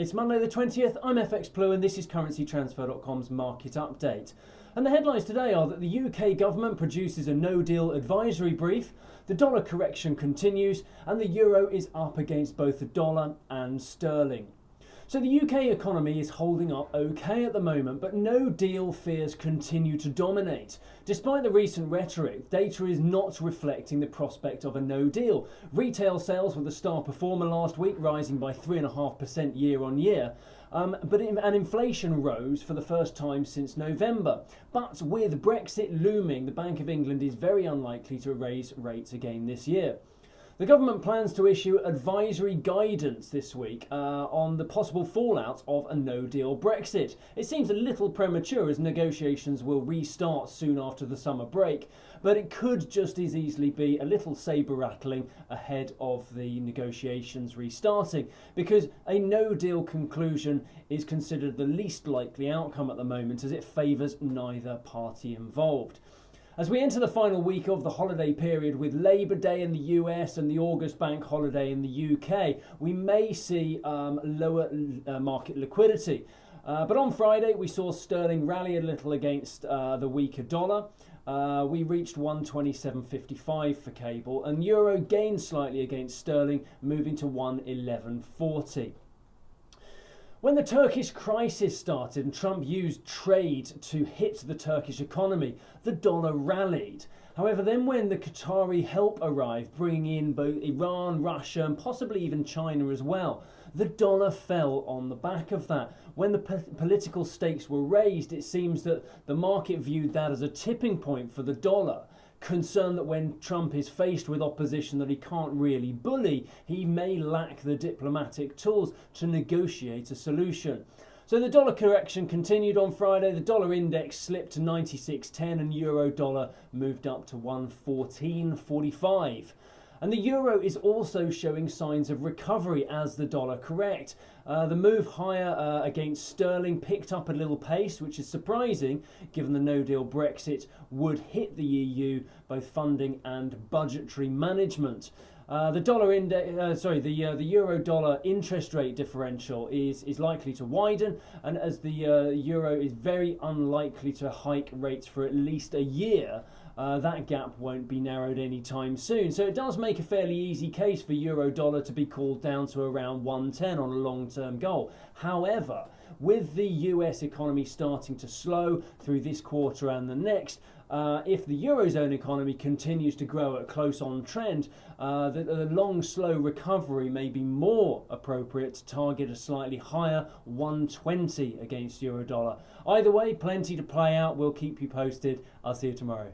It's Monday the 20th, I'm FX Plu and this is CurrencyTransfer.com's market update. And the headlines today are that the UK government produces a no-deal advisory brief, the dollar correction continues, and the euro is up against both the dollar and sterling. So the UK economy is holding up okay at the moment, but no deal fears continue to dominate. Despite the recent rhetoric, data is not reflecting the prospect of a no deal. Retail sales were the star performer last week, rising by 3.5% year on year. And inflation rose for the first time since November. But with Brexit looming, the Bank of England is very unlikely to raise rates again this year. The government plans to issue advisory guidance this week on the possible fallout of a no-deal Brexit. It seems a little premature as negotiations will restart soon after the summer break, but it could just as easily be a little sabre-rattling ahead of the negotiations restarting, because a no-deal conclusion is considered the least likely outcome at the moment as it favours neither party involved. As we enter the final week of the holiday period with Labour Day in the US and the August bank holiday in the UK, we may see lower market liquidity. But on Friday, we saw sterling rally a little against the weaker dollar. We reached 127.55 for cable, and euro gained slightly against sterling, moving to 111.40. When the Turkish crisis started and Trump used trade to hit the Turkish economy, the dollar rallied. However, then when the Qatari help arrived, bringing in both Iran, Russia and possibly even China as well, the dollar fell on the back of that. When the political stakes were raised, it seems that the market viewed that as a tipping point for the dollar, concerned that when Trump is faced with opposition that he can't really bully, he may lack the diplomatic tools to negotiate a solution. So the dollar correction continued on Friday. The dollar index slipped to 96.10 and euro dollar moved up to 114.45. And the euro is also showing signs of recovery as the dollar corrects. The move higher against sterling picked up a little pace, which is surprising given the no-deal Brexit would hit the EU, both funding and budgetary management. The dollar index, the euro-dollar interest rate differential is likely to widen, and as the euro is very unlikely to hike rates for at least a year, that gap won't be narrowed anytime soon. So it does make a fairly easy case for euro-dollar to be called down to around 110 on a long-term goal. However, with the US economy starting to slow through this quarter and the next, if the Eurozone economy continues to grow at close on trend, the long, slow recovery may be more appropriate to target a slightly higher 120 against euro-dollar. Either way, plenty to play out. We'll keep you posted. I'll see you tomorrow.